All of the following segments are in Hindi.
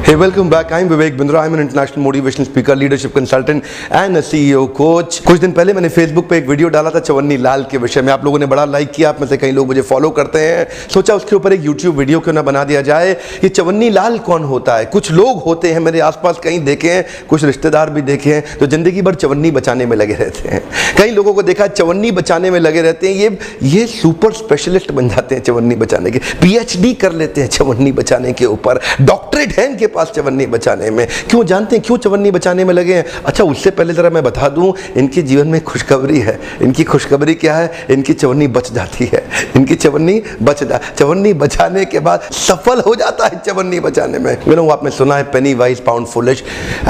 Hey, welcome back. I'm Vivek Bindra. I'm an international motivational speaker, leadership consultant and a CEO coach. कुछ दिन पहले मैंने Facebook पे एक वीडियो डाला था चवन्नी लाल के विषय में. आप लोगों ने बड़ा लाइक किया. आप में से कई लोग मुझे फॉलो करते हैं. सोचा उसके ऊपर एक YouTube वीडियो क्यों ना बना दिया जाए. ये चवन्नी लाल कौन होता है? कुछ लोग होते हैं मेरे आसपास, कहीं देखे हैं, कुछ रिश्तेदार भी देखे हैं, तो जिंदगी भर चवन्नी बचाने में लगे रहते हैं. कई लोगों को देखा चवन्नी बचाने में लगे रहते हैं. ये सुपर स्पेशलिस्ट बन जाते हैं चवन्नी बचाने के. PhD कर लेते हैं चवन्नी बचाने के ऊपर. डॉक्टरेट है इनके पास चवन्नी बचाने में. क्यों जानते हैं क्यों चवन्नी बचाने में लगे हैं? अच्छा, उससे पहले जरा मैं बता दूं, इनके जीवन में खुशखबरी है. इनकी खुशखबरी क्या है? इनकी चवन्नी बच जाती है. इनकी चवन्नी बचाने के बाद सफल हो जाता है चवन्नी बचाने में. आपने सुना है पेनी वाइज पाउंड फुलिश.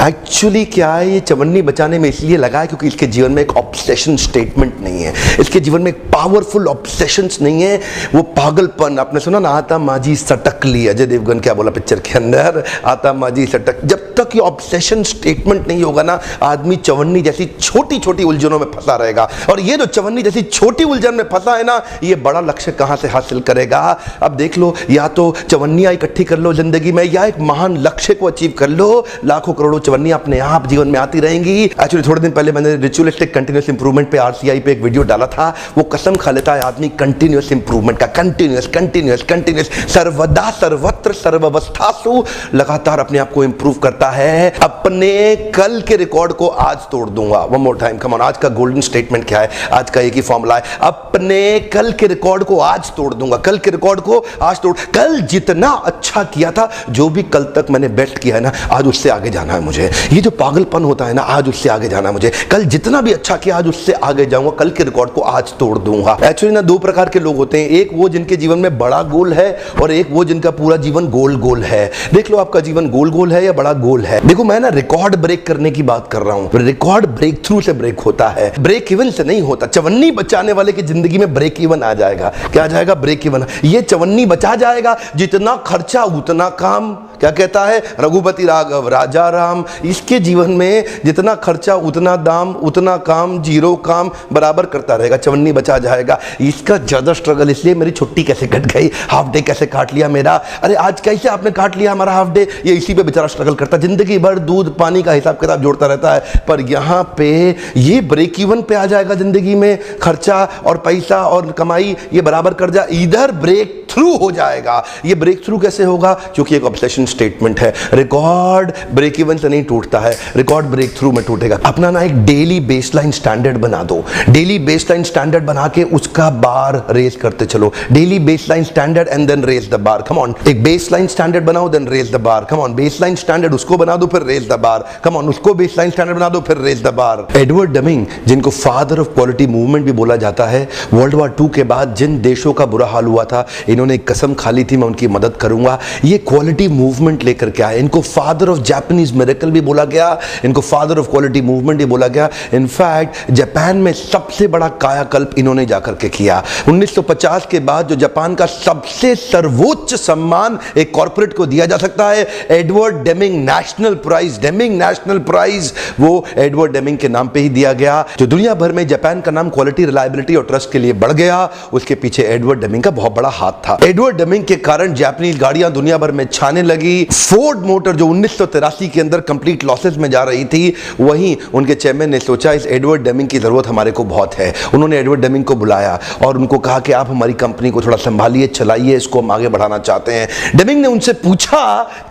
एक्चुअली क्या है, ये चवन्नी बचाने में इसलिए लगा है क्योंकि इसके जीवन में एक ऑब्सेशन स्टेटमेंट नहीं है. इसके जीवन में एक पावरफुल ऑब्सेशंस नहीं है. वो पागलपन, आपने सुना ना, आता माजी सटक ली. अजय देवगन क्या बोला पिक्चर के अंदर, आता माजी सटक. जब तक ये ऑब्सेशन स्टेटमेंट नहीं होगा ना, आदमी चवन्नी जैसी छोटी छोटी उलझनों में फंसा रहेगा. और ये जो चवन्नी जैसी छोटी उलझन में फंसा है ना, ये बड़ा लक्ष्य कहां से हासिल करेगा? अब देख लो, या तो चवन्नियां इकट्ठी कर लो जिंदगी में, या एक महान लक्ष्य को अचीव कर लो. लाखों करोड़ों चवन्नियां अपने आप जीवन में आती रहेंगी. एक्चुअली थोड़े दिन पहले मैंने रिचुअलिस्टिक कंटिन्यूअस इंप्रूवमेंट पे RCI पे एक वीडियो डाला था. वो कसम खा लेता है आदमी कंटिन्यूअस इंप्रूवमेंट का. कंटिन्यूअस सर्वदा सर्वत्र सर्वावस्थासु लगातार अपने आप को इंप्रूव करता है. अपने कल के रिकॉर्ड को आज तोड़ दूंगा. One more time, come on. आज का गोल्डन स्टेटमेंट क्या है? आज का एक ही फॉर्मूला है, अपने कल के रिकॉर्ड को आज तोड़ दूंगा. कल के रिकॉर्ड को आज तोड़. कल जितना अच्छा किया था, जो भी कल तक मैंने बेस्ट किया है ना, आज उससे आगे जाना है मुझे. ये जो पागलपन होता है ना, आज उससे आगे जाना है मुझे. कल जितना भी अच्छा किया, आज उससे आगे जाऊंगा. कल के रिकॉर्ड को आज तोड़ दूंगा. एक्चुअली ना, दो प्रकार के लोग होते हैं. एक वो जिनके जीवन में बड़ा गोल है, और एक वो जिनका पूरा जीवन गोल है. देख लो, आपका जीवन गोल है या बड़ा गोल है. देखो, मैं ना रिकॉर्ड ब्रेक करने की बात कर रहा हूं. रिकॉर्ड ब्रेक थ्रू से ब्रेक होता है, ब्रेक इवन से नहीं होता. चवन्नी बचाने वाले की जिंदगी में ब्रेक इवन आ जाएगा. क्या आ जाएगा? Break even. ये चवन्नी बचा जाएगा. जितना खर्चा उतना काम. क्या कहता है रघुपति राघव राजा राम? इसके जीवन में जितना खर्चा उतना दाम, उतना काम, जीरो काम बराबर करता रहेगा. चवन्नी बचा जाएगा. इसका ज्यादा स्ट्रगल इसलिए, मेरी छुट्टी कैसे कट गई, हाफ डे कैसे काट लिया मेरा, अरे आज कैसे आपने काट लिया हमारा हाफ डे, ये इसी पे बेचारा स्ट्रगल करता. जिंदगी भर दूध पानी का हिसाब किताब जोड़ता रहता है. पर यहां पे ये ब्रेक इवन पे आ जाएगा. जिंदगी में खर्चा और पैसा और कमाई ये बराबर कर जा. इधर ब्रेक थ्रू हो जाएगा. ये ब्रेक थ्रू कैसे होगा? क्योंकि एक ऑब्सेशन स्टेटमेंट है. रिकॉर्ड ब्रेक इवन से नहीं टूटता है, रिकॉर्ड ब्रेक थ्रू में टूटेगा. अपना ना एक डेली बेसलाइन स्टैंडर्ड बना दो. डेली बेसलाइन स्टैंडर्ड बना के उसका बार रेस करते चलो. Daily baseline standard and then raise the bar. Come on. एक बेसलाइन स्टैंडर्ड बनाओ, then raise the bar. Come on. Baseline standard उसको बना दो, फिर raise the bar. Come on. उसको बेसलाइन स्टैंडर्ड बना दो, फिर raise the bar. Edward Deming, जिनको फादर ऑफ क्वालिटी मूवमेंट भी बोला जाता है, वर्ल्ड वॉर 2 के बाद जिन देशों का बुरा हाल हुआ था, इन्होंने एक कसम खा ली थी, मैं उनकी मदद करूंगा. ये क्वालिटी मूवमेंट लेकर के आए. इनको फादर ऑफ जापानीज मिरेकल भी बोला गया, इनको फादर ऑफ क्वालिटी मूवमेंट भी बोला गया. इनफैक्ट जापान में सबसे बड़ा कायाकल्प इन्होंने जाकर के किया. 1950 के बाद जो जापान का सबसे सर्वोच्च सम्मान एक कॉर्पोरेट को दिया जा सकता है, Edward Deming national prize. Deming national prize वो एडवर्ड डेमिंग के नाम पे ही दिया गया. जो दुनिया भर में जापान का नाम क्वालिटी, रिलायबिलिटी और ट्रस्ट के लिए बढ़ गया, उसके पीछे एडवर्ड डेमिंग का बहुत बड़ा हाथ था. एडवर्ड डेमिंग के कारण जापानीज गाड़ियां दुनिया भर में छाने लगी. फोर्ड मोटर जो 1983 के अंदर कंप्लीट लॉसेस में जा रही थी, वहीं उनके चेयरमैन ने सोचा इस एडवर्ड डेमिंग की जरूरत हमारे को बहुत है. उन्होंने एडवर्ड डेमिंग को बुलाया और उनको कहा कि आप हमारी कंपनी को थोड़ा संभालिए, चलाइए, इसको हम आगे बढ़ाना चाहते हैं. डेमिंग ने उनसे पूछा,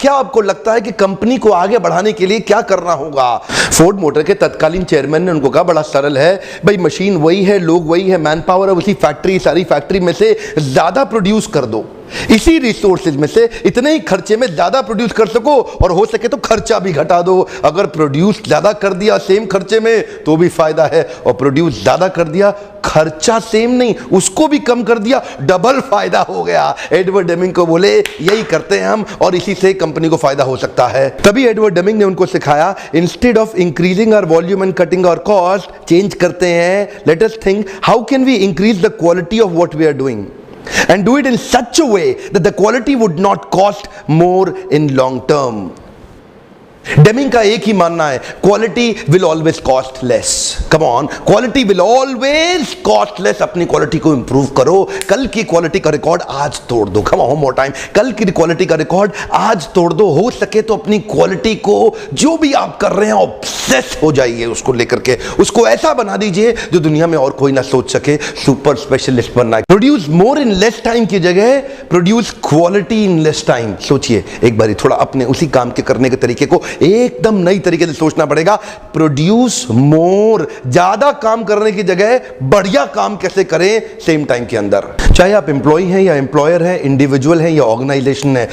क्या आपको लगता है कि कंपनी को आगे बढ़ाने के लिए क्या करना होगा? फोर्ड मोटर के तत्कालीन चेयरमैन ने उनको कहा, बड़ा सरल है भाई, मशीन वही है, लोग वही है, मैन पावर है उसी फैक्ट्री, सारी फैक्ट्री में से ज्यादा प्रोड्यूस कर दो. इसी रिसोर्सेज में से इतने ही खर्चे में ज्यादा प्रोड्यूस कर सको, और हो सके तो खर्चा भी घटा दो. अगर प्रोड्यूस ज्यादा कर दिया सेम खर्चे में तो भी फायदा है, और प्रोड्यूस ज्यादा कर दिया, खर्चा सेम नहीं, उसको भी कम कर दिया, डबल फायदा हो गया. एडवर्ड डेमिंग को बोले यही करते हैं हम, और इसी से कंपनी को फायदा हो सकता है. तभी एडवर्ड डेमिंग ने उनको सिखाया, instead of increasing our volume and cutting our cost, change करते हैं. Let us think how can we increase the quality of what we are doing and do it in such a way that the quality would not cost more in long term. Deming का एक ही मानना है, quality will always cost less. Come on, quality will always cost less. अपनी क्वालिटी को इंप्रूव करो, कल की क्वालिटी का रिकॉर्ड आज तोड़ दो। कम ऑन मोर टाइम, कल की क्वालिटी का रिकॉर्ड आज तोड़ दो। हो सके तो अपनी क्वालिटी को, जो भी आप कर रहे हैं, ऑब्सेस हो जाइए उसको लेकर के, उसको ऐसा बना दीजिए जो दुनिया में और कोई ना सोच सके। सुपर स्पेशलिस्ट बनना है। Produce more in less time की जगह produce quality in less time. सोचिए एक बारी, थोड़ा अपने उसी काम के करने के तरीके को एकदम नई तरीके से सोचना पड़ेगा। प्रोड्यूस मोर, ज्यादा काम करने की जगह बढ़िया काम कैसे करें सेम टाइम के अंदर। चाहे आप एम्प्लॉय हैं या एम्प्लॉयर हैं, इंडिविजुअल हैं या ऑर्गेनाइजेशन है,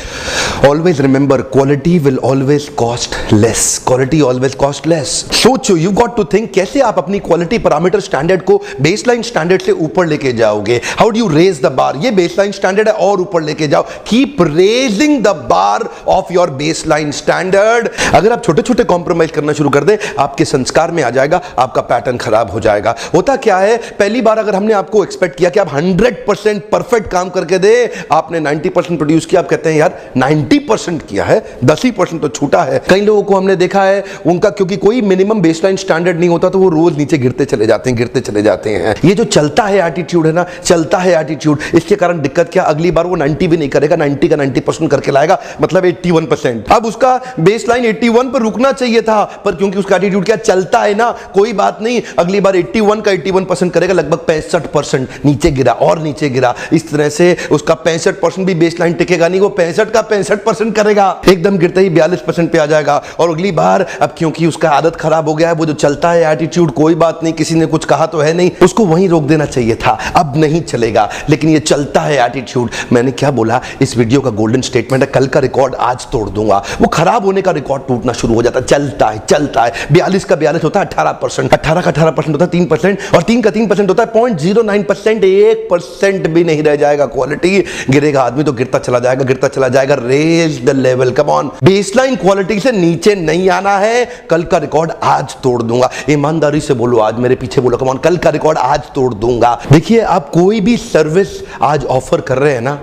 always remember quality will always cost less. Quality always cost less. सोचो, यू गॉट टू थिंक कैसे आप अपनी क्वालिटी पैरामीटर स्टैंडर्ड को बेसलाइन स्टैंडर्ड से ऊपर लेके जाओगे। How do you raise the bar? ये बेसलाइन स्टैंडर्ड है और ऊपर लेके जाओ। Keep raising the bar of your baseline standard. अगर आप छोटे छोटे कॉम्प्रोमाइज करना शुरू कर दें, आपके संस्कार में आ जाएगा, आपका पैटर्न खराब हो जाएगा। होता क्या है, पहली बार अगर हमने आपको एक्सपेक्ट किया कि आप 100% परफेक्ट काम करके दे, आपने 90% प्रोड्यूस किया, आप कहते हैं यार 90% किया है, 10% तो छूटा है। कई लोगों को हमने देखा है, उनका क्योंकि कोई मिनिमम बेसलाइन स्टैंडर्ड नहीं होता, तो वो रोज नीचे गिरते चले जाते हैं, गिरते चले जाते हैं। ये जो चलता है एटीट्यूड है ना, चलता है एटीट्यूड, इसके कारण दिक्कत क्या, अगली बार वो 90 भी नहीं करेगा, 90 का 90% करके लाएगा, मतलब 81%। अब उसका बेसलाइन 81 पर रुकना चाहिए था, पर क्योंकि उसका एटीट्यूड क्या, चलता है ना, कोई बात नहीं, अगली बार 81 का 81% करेगा, लगभग 65% नीचे गिरा और नीचे गिरा। इस तरह से उसका 65% भी बेसलाइन टिकेगा नहीं, वो 65 का 65% करेगा, एकदम गिरते ही 42% पे आ जाएगा। और अगली बार, अब क्योंकि उसका आदत खराब हो गया है, वो जो चलता है एटीट्यूड, कोई बात नहीं, किसी ने कुछ कहा तो है नहीं, उसको वहीं रोक देना चाहिए था, अब नहीं चलेगा। लेकिन ये चलता है एटीट्यूड, मैंने क्या बोला, इस वीडियो का गोल्डन स्टेटमेंट है, कल का रिकॉर्ड आज तोड़ दूंगा। वो खराब होने का रिकॉर्ड टूटना शुरू हो जाता है, चलता है चलता है। 42 का 42 होता है 18%, 18 का 18% होता है 3%, और 3 का 3% होता है 0.09%। 1% भी नहीं रह जाएगा, क्वालिटी गिरेगा, आदमी तो गिरता चला जाएगा, गिरता चला जाएगा। Raise the level, come on, baseline quality से नीचे नहीं आना है। कल का रिकॉर्ड आज तोड़ दूंगा, ईमानदारी से बोलो, आज मेरे पीछे बोलो, कम ऑन, कल का रिकॉर्ड आज तोड़ दूंगा। देखिए, आप कोई भी सर्विस आज ऑफर कर रहे हैं ना,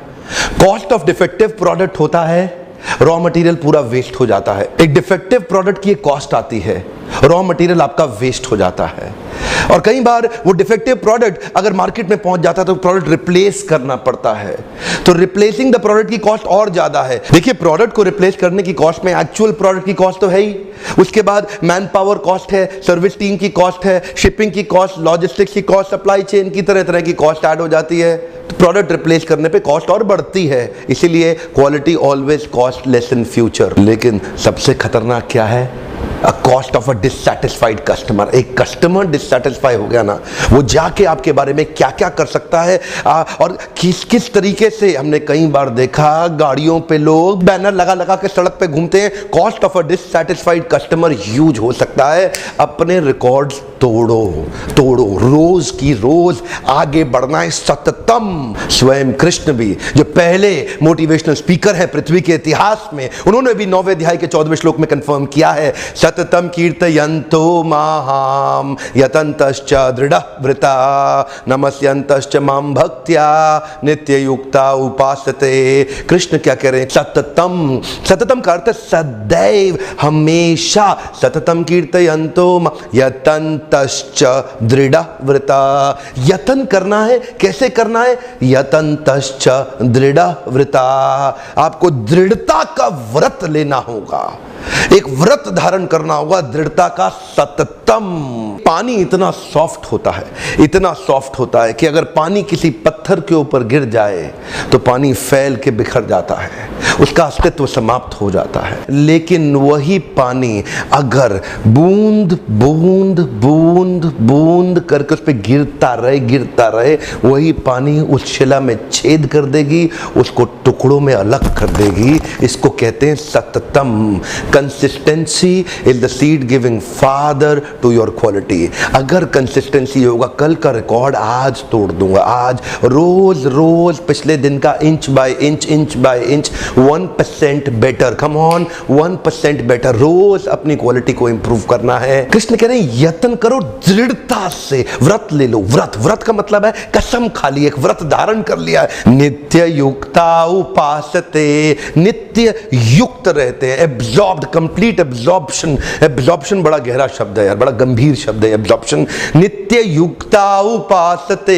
कॉस्ट ऑफ डिफेक्टिव प्रोडक्ट होता है, रॉ मटेरियल पूरा वेस्ट हो जाता है। एक डिफेक्टिव प्रोडक्ट की एक कॉस्ट आती है, रॉ मटेरियल आपका वेस्ट हो जाता है। और कई बार वो डिफेक्टिव प्रोडक्ट अगर मार्केट में पहुंच जाता है तो प्रोडक्ट रिप्लेस करना पड़ता है, तो रिप्लेसिंग द प्रोडक्ट की कॉस्ट और ज्यादा है। देखिए, प्रोडक्ट को रिप्लेस करने की कॉस्ट में एक्चुअल प्रोडक्ट की कॉस्ट तो है ही, उसके बाद मैन पावर कॉस्ट है, सर्विस टीम की कॉस्ट है, शिपिंग की कॉस्ट, लॉजिस्टिक्स की कॉस्ट, सप्लाई चेन की तरह तरह की कॉस्ट ऐड हो जाती है। तो प्रोडक्ट रिप्लेस करने पे कॉस्ट और बढ़ती है, इसीलिए quality always cost less in future. लेकिन सबसे खतरनाक क्या है, a cost of a dissatisfied customer. एक कस्टमर डिससैटिस्फाई हो गया ना, वो जाके आपके बारे में क्या क्या कर सकता है और किस किस तरीके से। हमने कई बार देखा, गाड़ियों पे लोग बैनर लगा लगा के सड़क पे घूमते हैं, cost of a dissatisfied customer huge हो सकता है। अपने रिकॉर्ड्स तोड़ो तोड़ो, रोज की रोज आगे बढ़ना है, सततम। स्वयं कृष्ण भी, जो पहले मोटिवेशनल स्पीकर है पृथ्वी के इतिहास में, उन्होंने भी 9वें अध्याय के 14वें श्लोक में कंफर्म किया है, सततम कीर्तयन्तो माहाम यतन्तश्च दृढ़व्रता नमस्यन्तश्च मां भक्त्या नित्ययुक्ता उपासते। कृष्ण क्या कह रहे हैं, सततम, सततम का अर्थ सदैव, हमेशा, सततम कीर्तयन्तो यतन्तश्च दृढ़व्रता। यतन करना है, कैसे करना है, यतन्तश्च दृढ़व्रता, आपको दृढ़ता का व्रत लेना होगा, एक व्रत धारण करना होगा दृढ़ता का, सततम। पानी इतना सॉफ्ट होता है, इतना सॉफ्ट होता है कि अगर पानी किसी पत्थर के ऊपर गिर जाए तो पानी फैल के बिखर जाता है, उसका अस्तित्व समाप्त हो जाता है। लेकिन वही पानी अगर बूंद बूंद बूंद बूंद करके उस पर गिरता रहे, वही पानी उस शिला में छेद कर देगी, उसको टुकड़ों में अलग कर देगी। इसको कहते हैं सततम। Consistency is the seed giving father to your quality. अगर कंसिस्टेंसी होगा, कल का रिकॉर्ड आज तोड़ दूंगा, आज रोज रोज पिछले दिन का inch by inch 1% better, come on 1% better. रोज अपनी क्वालिटी को इंप्रूव करना है। कृष्ण कह रहे हैं यत्न करो दृढ़ता से, व्रत ले लो। व्रत का मतलब है कसम खा ली, एक व्रत धारण कर लिया है। नित्य युक्ता उपासते, नित्य युक्त रहते हैं, एब्जॉर्ब्ड, कंप्लीट एब्जॉर्प्शन। एब्जॉर्प्शन बड़ा गहरा शब्द है यार, बड़ा गंभीर शब्द है एब्जॉर्प्शन। नित्य युक्ता उपासते।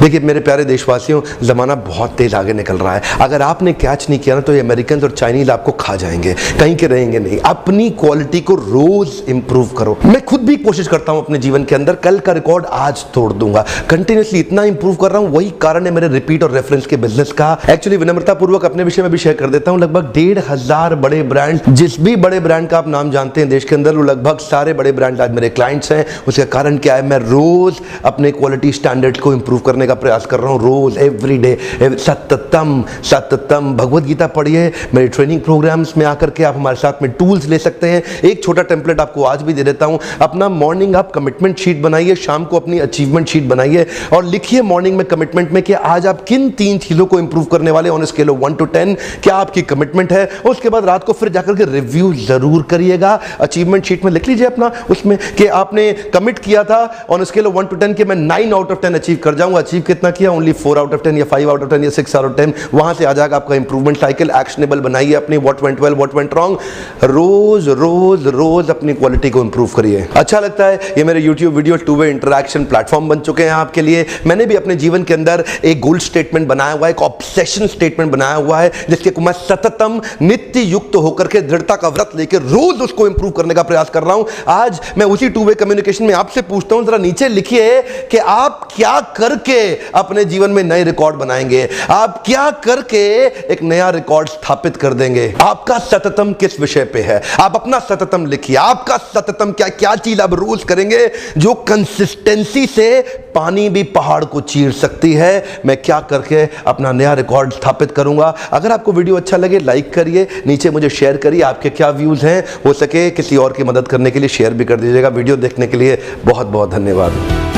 देखिए मेरे प्यारे देशवासियों, जमाना बहुत तेज आगे निकल रहा है। अगर आपने कैच नहीं किया ना तो ये अमेरिकन और चाइनीज आपको खा जाएंगे, कहीं के रहेंगे नहीं। अपनी क्वालिटी को रोज इंप्रूव करो। मैं खुद भी कोशिश करता हूं अपने जीवन के अंदर, कल का रिकॉर्ड आज तोड़ दूंगा। कंटिन्यूअसली इतना इंप्रूव कर रहा हूं, वही कारण है मेरे रिपीट और रेफरेंस के बिजनेस का। एक्चुअली विनम्रता पूर्वक अपने विषय में भी शेयर कर देता हूं। लगभग 1,500 बड़े ब्रांड, जिस भी बड़े ब्रांड का आप नाम जानते हैं देश के अंदर, वो लगभग सारे बड़े ब्रांड आज मेरे क्लाइंट्स हैं। उसका कारण क्या है? मैं रोज अपने क्वालिटी स्टैंडर्ड को इंप्रूव करने का प्रयास कर रहा हूं, रोज, एवरी डे। सततम भगवत गीता पढ़िए। मेरे ट्रेनिंग प्रोग्राम्स में आकर के आप हमारे साथ में टूल्स ले सकते हैं। एक छोटा टेम्पलेट आपको आज भी दे देता हूं। अपना मॉर्निंग आप कमिटमेंट शीट बनाइए, शाम को अपनी अचीवमेंट शीट बनाइए और लिखिए मॉर्निंग में कमिटमेंट में कि आज आप किन 3 चीजों को इंप्रूव करने वाले ऑन स्केल ऑफ 1 to 10 क्या आपकी कमिटमेंट है। उसके बाद रात को फिर जाकर के रिव्यू जरूर करिएगा। अचीवमेंट शीट में लिख लीजिए अपना उसमें कि आपने कमिट किया था ऑन स्केल ऑफ 1 to 10 कि मैं 9 out of 10 अचीव कर जाऊंगा। अचीव कितना किया? ओनली 4 out of 10 या 5 out of 10 या 6 out of 10। वहां से आ जाएगा आपका इंप्रूवमेंट साइकिल। एक्शनेबल बनाइए अपनी, what went well, what went wrong. रोज रोज रोज अपनी क्वालिटी को इंप्रूव करिए। अच्छा लगता है ये मेरे YouTube video two way interaction platform बन चुके हैं आपके लिए। मैंने भी अपने जीवन के अंदर एक गोल स्टेटमेंट बनाया हुआ है, एक ऑब्सेशन स्टेटमेंट बनाया हुआ है, जिसके मैं सततम नित्य युक्त होकर के दृढ़ता का व्रत लेकर रोज उसको इंप्रूव करने का प्रयास कर रहा हूं। आज मैं उसी 2-वे कम्युनिकेशन में आपसे पूछता हूं, जरा नीचे लिखिए कि आप क्या करके अपने जीवन में नए रिकॉर्ड बनाएंगे, आप क्या करके एक नया रिकॉर्ड स्थापित कर देंगे। आपका सततम किस विषय पे है? आप अपना सततम लिखिए। आपका सततम क्या चीज आप रोज करेंगे जो कंसिस्टेंसी से पानी भी पहाड़ को चीर सकती है। मैं क्या करके अपना नया रिकॉर्ड स्थापित करूंगा। अगर आपको वीडियो अच्छा लगे लाइक करिए, नीचे मुझे शेयर करिए आपके क्या व्यूज हैं। हो सके किसी और की मदद करने के लिए शेयर भी कर दीजिएगा। वीडियो देखने के लिए बहुत बहुत धन्यवाद।